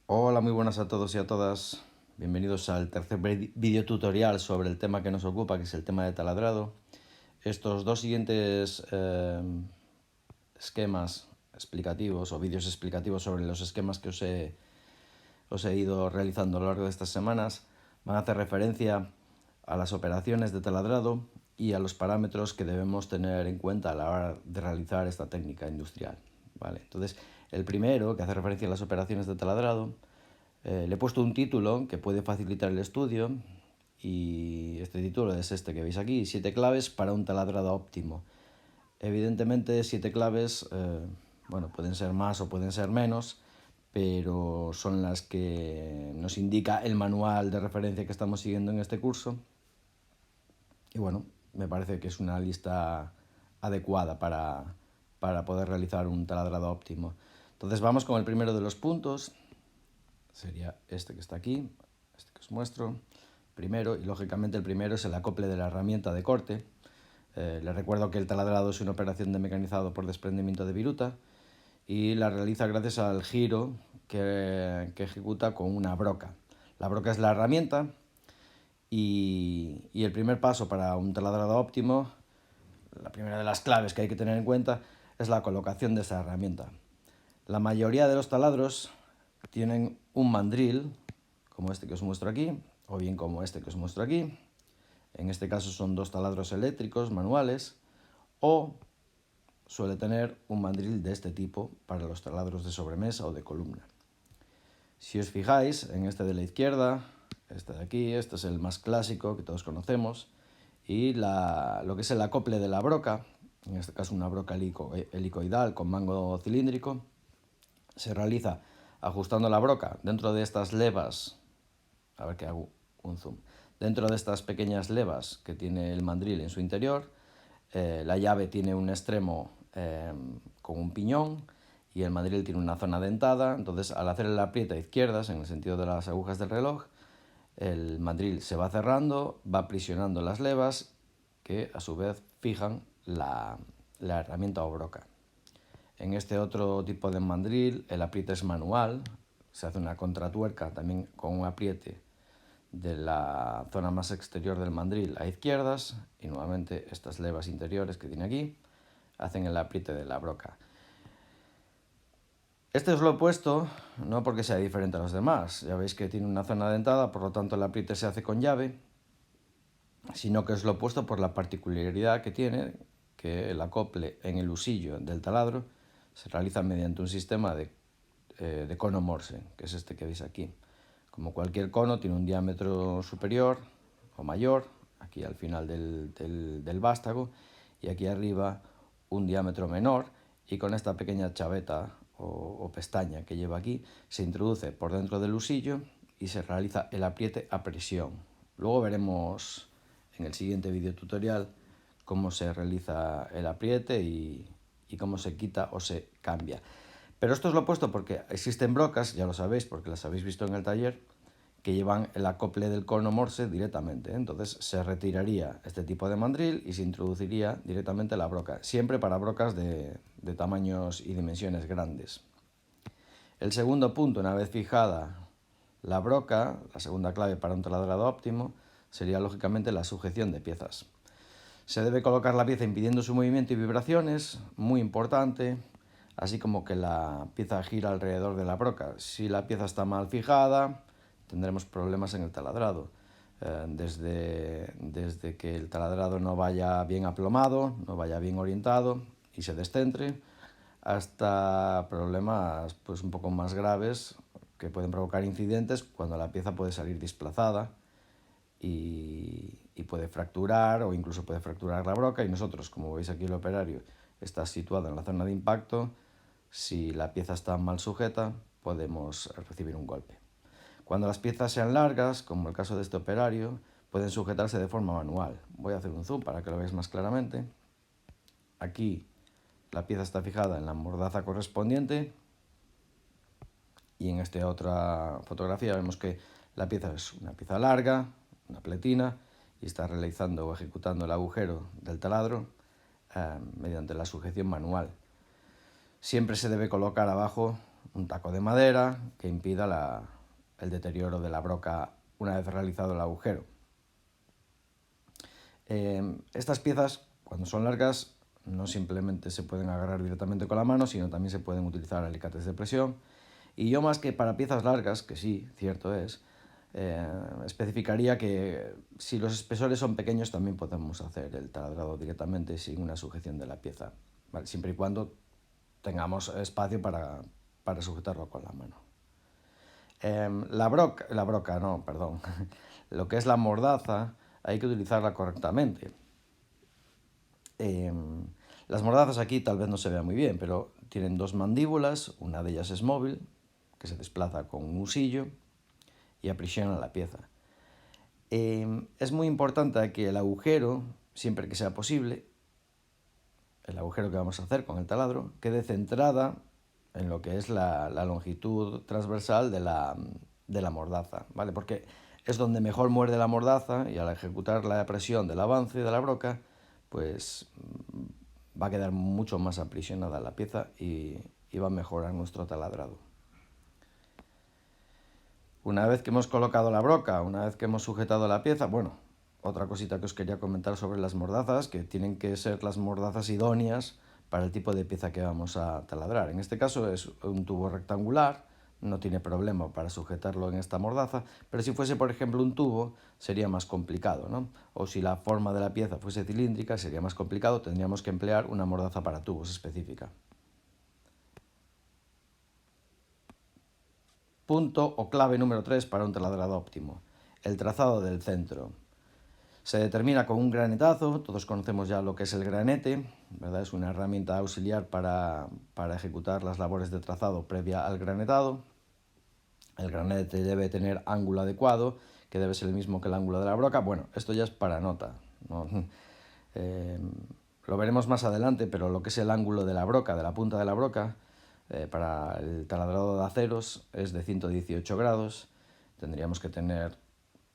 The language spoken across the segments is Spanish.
Hola, muy buenas a todos y a todas. Bienvenidos al tercer video tutorial sobre el tema que nos ocupa, que es el tema de taladrado. Estos dos siguientes esquemas explicativos o vídeos explicativos sobre los esquemas que os he ido realizando a lo largo de estas semanas van a hacer referencia a las operaciones de taladrado y a los parámetros que debemos tener en cuenta a la hora de realizar esta técnica industrial. ¿Vale? Entonces, el primero, que hace referencia a las operaciones de taladrado, le he puesto un título que puede facilitar el estudio y este título es este que veis aquí, 7 claves para un taladrado óptimo. Evidentemente 7 claves, bueno, pueden ser más o pueden ser menos, pero son las que nos indica el manual de referencia que estamos siguiendo en este curso. Y bueno, me parece que es una lista adecuada para poder realizar un taladrado óptimo. Entonces vamos con el primero de los puntos. Sería este que está aquí, este que os muestro primero, y lógicamente el primero es el acople de la herramienta de corte. Les recuerdo que el taladrado es una operación de mecanizado por desprendimiento de viruta y la realiza gracias al giro que ejecuta con una broca. La broca es la herramienta y el primer paso para un taladrado óptimo, la primera de las claves que hay que tener en cuenta, es la colocación de esa herramienta. La mayoría de los taladros tienen un mandril, como este que os muestro aquí, o bien como este que os muestro aquí. En este caso son dos taladros eléctricos manuales, o suele tener un mandril de este tipo para los taladros de sobremesa o de columna. Si os fijáis en este de la izquierda, este de aquí, este es el más clásico que todos conocemos, y lo que es el acople de la broca, en este caso una broca helicoidal con mango cilíndrico, se realiza ajustando la broca dentro de estas levas, a ver que hago un zoom, dentro de estas pequeñas levas que tiene el mandril en su interior. La llave tiene un extremo con un piñón y el mandril tiene una zona dentada. Entonces, al hacer el apriete a izquierdas, en el sentido de las agujas del reloj, el mandril se va cerrando, va aprisionando las levas que a su vez fijan la herramienta o broca. En este otro tipo de mandril el apriete es manual, se hace una contratuerca también con un apriete de la zona más exterior del mandril a izquierdas y nuevamente estas levas interiores que tiene aquí hacen el apriete de la broca. Este os lo he puesto no porque sea diferente a los demás, ya veis que tiene una zona dentada, por lo tanto el apriete se hace con llave, sino que os lo he puesto por la particularidad que tiene, que el acople en el husillo del taladro se realiza mediante un sistema de cono Morse, que es este que veis aquí. Como cualquier cono, tiene un diámetro superior o mayor, aquí al final del vástago, y aquí arriba un diámetro menor, y con esta pequeña chaveta o pestaña que lleva aquí, se introduce por dentro del husillo y se realiza el apriete a presión. Luego veremos en el siguiente video tutorial cómo se realiza el apriete y cómo se quita o se cambia. Pero esto os lo he puesto porque existen brocas, ya lo sabéis porque las habéis visto en el taller, que llevan el acople del cono Morse directamente. Entonces se retiraría este tipo de mandril y se introduciría directamente la broca, siempre para brocas de tamaños y dimensiones grandes. El segundo punto, una vez fijada la broca, la segunda clave para un taladrado óptimo, sería lógicamente la sujeción de piezas. Se debe colocar la pieza impidiendo su movimiento y vibraciones, muy importante, así como que la pieza gira alrededor de la broca. Si la pieza está mal fijada, tendremos problemas en el taladrado. Desde que el taladrado no vaya bien aplomado, no vaya bien orientado y se descentre, hasta problemas pues un poco más graves que pueden provocar incidentes cuando la pieza puede salir desplazada y puede fracturar o incluso puede fracturar la broca, y nosotros, como veis aquí el operario está situado en la zona de impacto, si la pieza está mal sujeta podemos recibir un golpe. Cuando las piezas sean largas, como el caso de este operario, pueden sujetarse de forma manual. Voy a hacer un zoom para que lo veáis más claramente. Aquí la pieza está fijada en la mordaza correspondiente y en esta otra fotografía vemos que la pieza es una pieza larga, una pletina, y está realizando o ejecutando el agujero del taladro mediante la sujeción manual. Siempre se debe colocar abajo un taco de madera que impida el deterioro de la broca una vez realizado el agujero. Estas piezas, cuando son largas, no simplemente se pueden agarrar directamente con la mano, sino también se pueden utilizar alicates de presión. Y yo, más que para piezas largas, que sí, cierto es, especificaría que si los espesores son pequeños también podemos hacer el taladrado directamente sin una sujeción de la pieza, ¿vale? Siempre y cuando tengamos espacio para sujetarlo con la mano. Lo que es la mordaza hay que utilizarla correctamente. Las mordazas aquí tal vez no se vea muy bien, pero tienen dos mandíbulas, una de ellas es móvil, que se desplaza con un husillo y aprisiona la pieza. Es muy importante que el agujero, siempre que sea posible, el agujero que vamos a hacer con el taladro, quede centrada en lo que es la longitud transversal de la mordaza, ¿vale? Porque es donde mejor muerde la mordaza y al ejecutar la presión del avance de la broca, pues va a quedar mucho más aprisionada la pieza y va a mejorar nuestro taladrado. Una vez que hemos colocado la broca, una vez que hemos sujetado la pieza, bueno, otra cosita que os quería comentar sobre las mordazas, que tienen que ser las mordazas idóneas para el tipo de pieza que vamos a taladrar. En este caso es un tubo rectangular, no tiene problema para sujetarlo en esta mordaza, pero si fuese, por ejemplo, un tubo, sería más complicado, ¿no? O si la forma de la pieza fuese cilíndrica, sería más complicado, tendríamos que emplear una mordaza para tubos específica. Punto o clave número 3 para un taladrado óptimo: el trazado del centro. Se determina con un granetazo, todos conocemos ya lo que es el granete, ¿verdad? Es una herramienta auxiliar para ejecutar las labores de trazado previa al granetado. El granete debe tener ángulo adecuado, que debe ser el mismo que el ángulo de la broca. Bueno, esto ya es para nota, ¿no? Lo veremos más adelante, pero lo que es el ángulo de la broca, de la punta de la broca, para el taladrado de aceros es de 118 grados. Tendríamos que tener,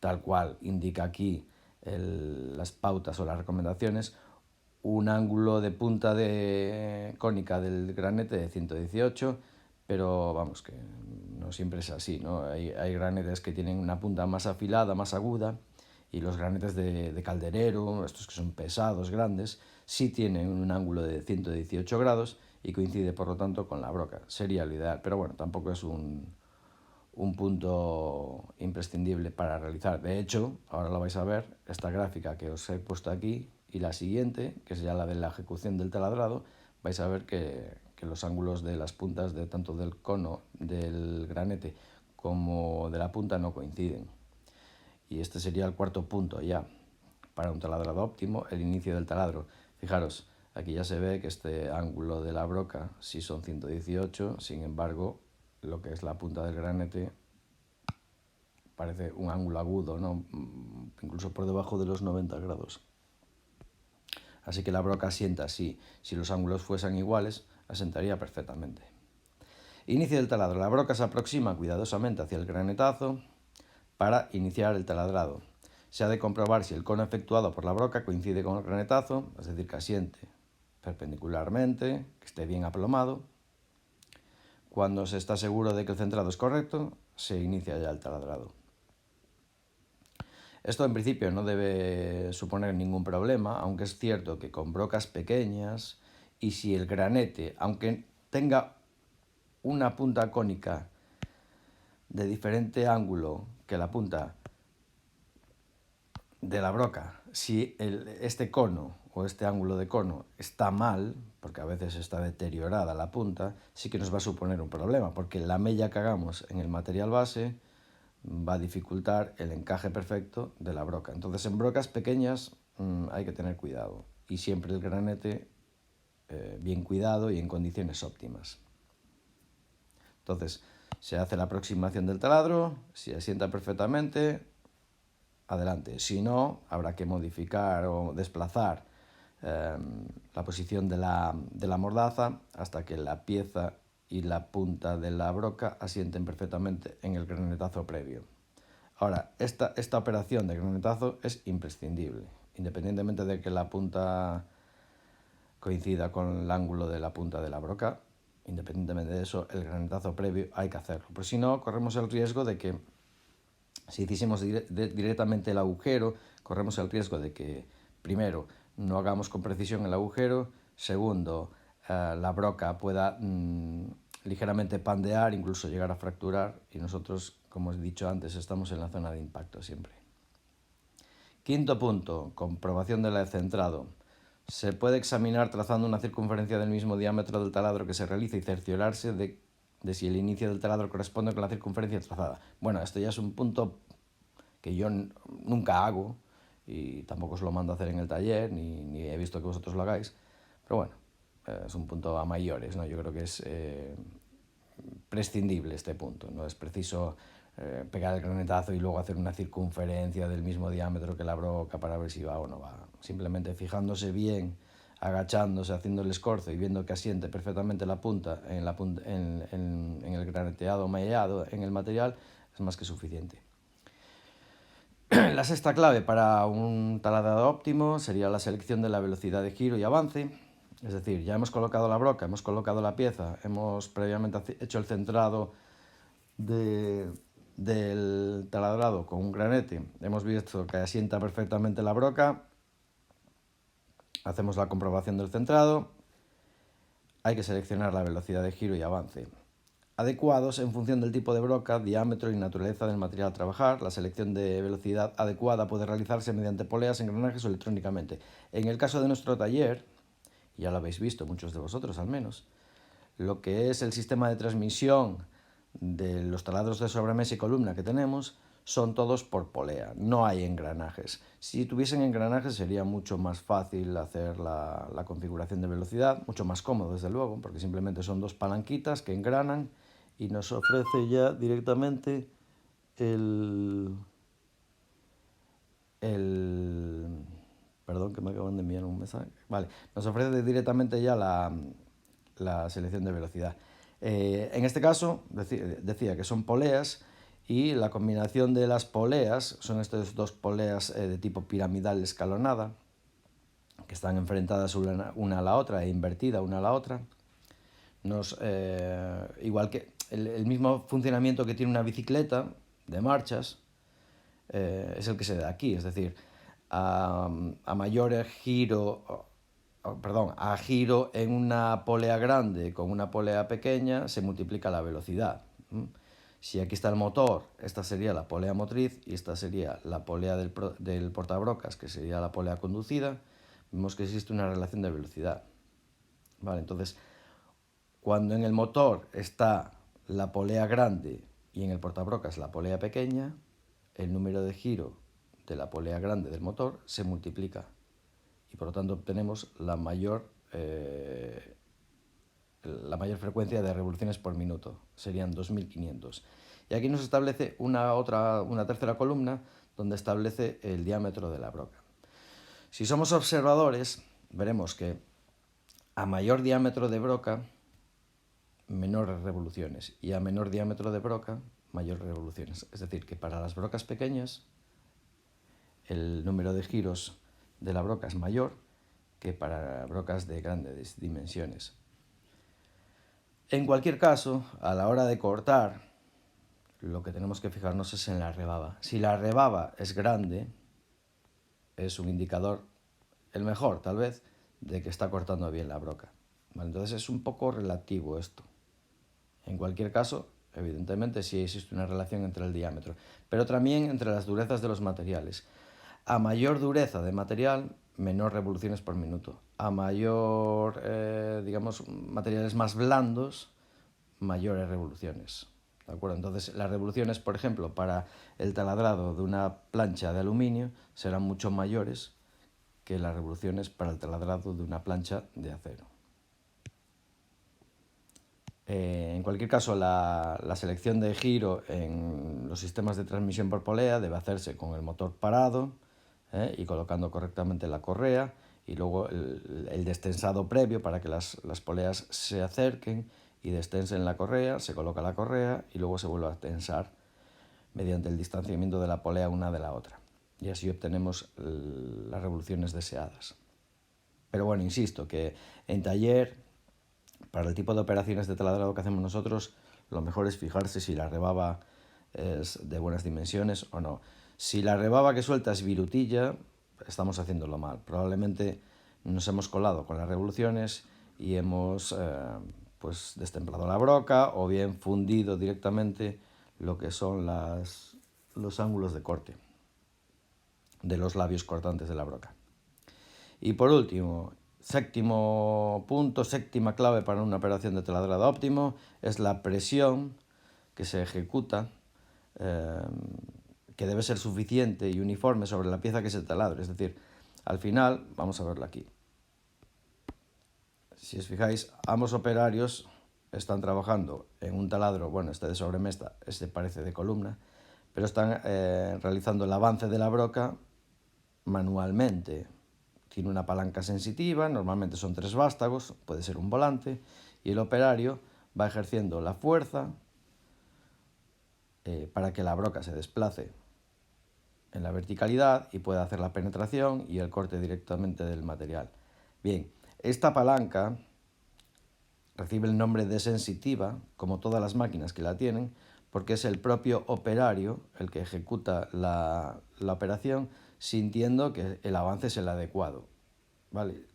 tal cual indica aquí las pautas o las recomendaciones, un ángulo de punta cónica del granete de 118, pero vamos, que no siempre es así, ¿no? Hay granetes que tienen una punta más afilada, más aguda, y los granetes de calderero, estos que son pesados, grandes, sí tienen un ángulo de 118 grados y coincide, por lo tanto, con la broca. Sería lo ideal, pero bueno, tampoco es un punto imprescindible para realizar. De hecho, ahora lo vais a ver, esta gráfica que os he puesto aquí y la siguiente, que es ya la de la ejecución del taladrado, vais a ver que los ángulos de las puntas de tanto del cono del granete como de la punta no coinciden. Y este sería el cuarto punto ya para un taladrado óptimo, el inicio del taladro. Fijaros, aquí ya se ve que este ángulo de la broca sí son 118, sin embargo, lo que es la punta del granete parece un ángulo agudo, ¿no? Incluso por debajo de los 90 grados. Así que la broca asienta así. Si los ángulos fuesen iguales, asentaría perfectamente. Inicio del taladro. La broca se aproxima cuidadosamente hacia el granetazo para iniciar el taladrado. Se ha de comprobar si el cono efectuado por la broca coincide con el granetazo, es decir, que asiente perpendicularmente, que esté bien aplomado. Cuando se está seguro de que el centrado es correcto, se inicia ya el taladrado. Esto en principio no debe suponer ningún problema, aunque es cierto que con brocas pequeñas y si el granete, aunque tenga una punta cónica de diferente ángulo que la punta de la broca, si este cono o este ángulo de cono está mal, porque a veces está deteriorada la punta, sí que nos va a suponer un problema, porque la mella que hagamos en el material base va a dificultar el encaje perfecto de la broca. Entonces, en brocas pequeñas hay que tener cuidado y siempre el granete bien cuidado y en condiciones óptimas. Entonces, se hace la aproximación del taladro, si asienta perfectamente, adelante. Si no, habrá que modificar o desplazar la posición de la mordaza hasta que la pieza y la punta de la broca asienten perfectamente en el granetazo previo. Ahora, esta operación de granetazo es imprescindible, independientemente de que la punta coincida con el ángulo de la punta de la broca. independientemente de eso, el granetazo previo hay que hacerlo. Porque si no, corremos el riesgo de que, si hiciésemos directamente el agujero, corremos el riesgo de que, primero, no hagamos con precisión el agujero, segundo, la broca pueda ligeramente pandear, incluso llegar a fracturar, y nosotros, como he dicho antes, estamos en la zona de impacto siempre. Quinto punto, comprobación del centrado. Se puede examinar trazando una circunferencia del mismo diámetro del taladro que se realiza y cerciorarse de si el inicio del taladro corresponde con la circunferencia trazada. Bueno, esto ya es un punto que yo nunca hago y tampoco os lo mando a hacer en el taller, ni he visto que vosotros lo hagáis, pero bueno, es un punto a mayores, ¿no? Yo creo que es prescindible este punto, no es preciso pegar el granetazo y luego hacer una circunferencia del mismo diámetro que la broca para ver si va o no va. Simplemente fijándose bien, agachándose, haciendo el escorzo y viendo que asiente perfectamente la punta en el graneteado mallado en el material es más que suficiente. La sexta clave para un taladrado óptimo sería la selección de la velocidad de giro y avance. Es decir, ya hemos colocado la broca, hemos colocado la pieza, hemos previamente hecho el centrado del taladrado con un granete, hemos visto que asienta perfectamente la broca, hacemos la comprobación del centrado, hay que seleccionar la velocidad de giro y avance adecuados en función del tipo de broca, diámetro y naturaleza del material a trabajar. La selección de velocidad adecuada puede realizarse mediante poleas, engranajes o electrónicamente. En el caso de nuestro taller, ya lo habéis visto muchos de vosotros al menos, lo que es el sistema de transmisión de los taladros de sobremesa y columna que tenemos son todos por polea, no hay engranajes. Si tuviesen engranajes sería mucho más fácil hacer la configuración de velocidad, mucho más cómodo desde luego, porque simplemente son dos palanquitas que engranan y nos ofrece ya directamente perdón, que me acaban de enviar un mensaje. Vale, nos ofrece directamente ya la selección de velocidad. En este caso, decía que son poleas y la combinación de las poleas, son estas dos poleas de tipo piramidal escalonada, que están enfrentadas una a la otra e invertida una a la otra. Igual que el mismo funcionamiento que tiene una bicicleta de marchas, es el que se da aquí, es decir, a mayor giro, a giro en una polea grande con una polea pequeña se multiplica la velocidad. Si aquí está el motor, esta sería la polea motriz y esta sería la polea del portabrocas, que sería la polea conducida, vemos que existe una relación de velocidad. Vale, entonces, cuando en el motor está la polea grande y en el portabrocas la polea pequeña, el número de giro de la polea grande del motor se multiplica y por lo tanto obtenemos la mayor frecuencia de revoluciones por minuto, serían 2500. Y aquí nos establece una tercera columna donde establece el diámetro de la broca. Si somos observadores, veremos que a mayor diámetro de broca, menores revoluciones, y a menor diámetro de broca, mayores revoluciones. Es decir, que para las brocas pequeñas, el número de giros de la broca es mayor que para brocas de grandes dimensiones. En cualquier caso, a la hora de cortar, lo que tenemos que fijarnos es en la rebaba. Si la rebaba es grande, es un indicador, el mejor tal vez, de que está cortando bien la broca. ¿Vale? Entonces es un poco relativo esto. En cualquier caso, evidentemente sí existe una relación entre el diámetro, pero también entre las durezas de los materiales. A mayor dureza de material, menor revoluciones por minuto. A mayor, materiales más blandos, mayores revoluciones. ¿De acuerdo? Entonces, las revoluciones, por ejemplo, para el taladrado de una plancha de aluminio serán mucho mayores que las revoluciones para el taladrado de una plancha de acero. En cualquier caso, la selección de giro en los sistemas de transmisión por polea debe hacerse con el motor parado y colocando correctamente la correa y luego el destensado previo para que las poleas se acerquen y destensen la correa, se coloca la correa y luego se vuelve a tensar mediante el distanciamiento de la polea una de la otra. Y así obtenemos las revoluciones deseadas. Pero bueno, insisto, que en taller Para el tipo de operaciones de taladrado que hacemos nosotros, lo mejor es fijarse si la rebaba es de buenas dimensiones o no. Si la rebaba que suelta es virutilla, estamos haciéndolo mal. Probablemente nos hemos colado con las revoluciones y hemos pues destemplado la broca o bien fundido directamente lo que son los ángulos de corte de los labios cortantes de la broca. Y por último, séptimo punto, séptima clave para una operación de taladrado óptimo es la presión que se ejecuta, que debe ser suficiente y uniforme sobre la pieza que se taladre. Es decir, al final, vamos a verlo aquí. Si os fijáis, ambos operarios están trabajando en un taladro, bueno, este de sobremesa, este parece de columna, pero están realizando el avance de la broca manualmente. Tiene una palanca sensitiva, normalmente son 3 vástagos, puede ser un volante, y el operario va ejerciendo la fuerza para que la broca se desplace en la verticalidad y pueda hacer la penetración y el corte directamente del material. Bien, esta palanca recibe el nombre de sensitiva, como todas las máquinas que la tienen, porque es el propio operario el que ejecuta la operación sintiendo que el avance es el adecuado. ¿Vale?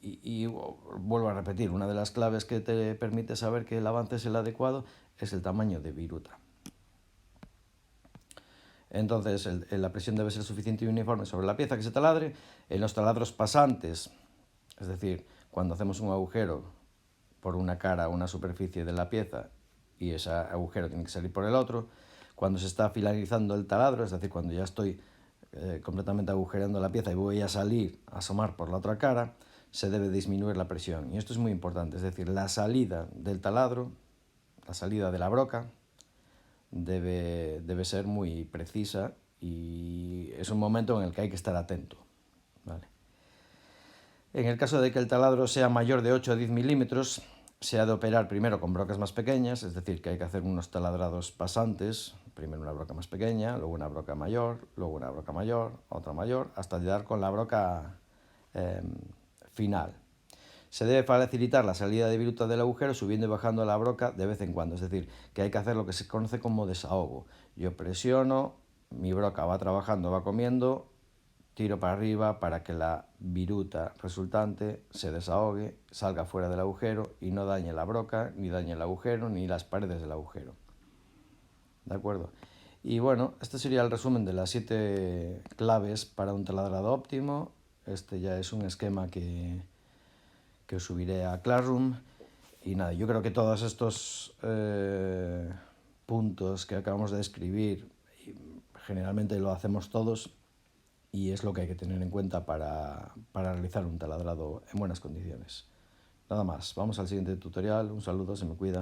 Y vuelvo a repetir, una de las claves que te permite saber que el avance es el adecuado es el tamaño de viruta. Entonces, la presión debe ser suficiente y uniforme sobre la pieza que se taladre. En los taladros pasantes, es decir, cuando hacemos un agujero por una cara o una superficie de la pieza y ese agujero tiene que salir por el otro, cuando se está finalizando el taladro, es decir, cuando ya estoy completamente agujereando la pieza y voy a salir a asomar por la otra cara, se debe disminuir la presión. Y esto es muy importante, es decir, la salida del taladro, la salida de la broca, debe ser muy precisa y es un momento en el que hay que estar atento. ¿Vale? En el caso de que el taladro sea mayor de 8 o 10 milímetros, se ha de operar primero con brocas más pequeñas, es decir, que hay que hacer unos taladrados pasantes, primero una broca más pequeña, luego una broca mayor, luego una broca mayor, otra mayor, hasta llegar con la broca final. Se debe facilitar la salida de viruta del agujero subiendo y bajando la broca de vez en cuando, es decir, que hay que hacer lo que se conoce como desahogo. Yo presiono, mi broca va trabajando, va comiendo, tiro para arriba para que la viruta resultante se desahogue, salga fuera del agujero y no dañe la broca, ni dañe el agujero, ni las paredes del agujero. ¿De acuerdo? Y bueno, este sería el resumen de las 7 claves para un taladrado óptimo. Este ya es un esquema que os subiré a Classroom. Y nada, yo creo que todos estos puntos que acabamos de escribir, generalmente lo hacemos todos y es lo que hay que tener en cuenta para realizar un taladrado en buenas condiciones. Nada más, vamos al siguiente tutorial. Un saludo, se me cuida.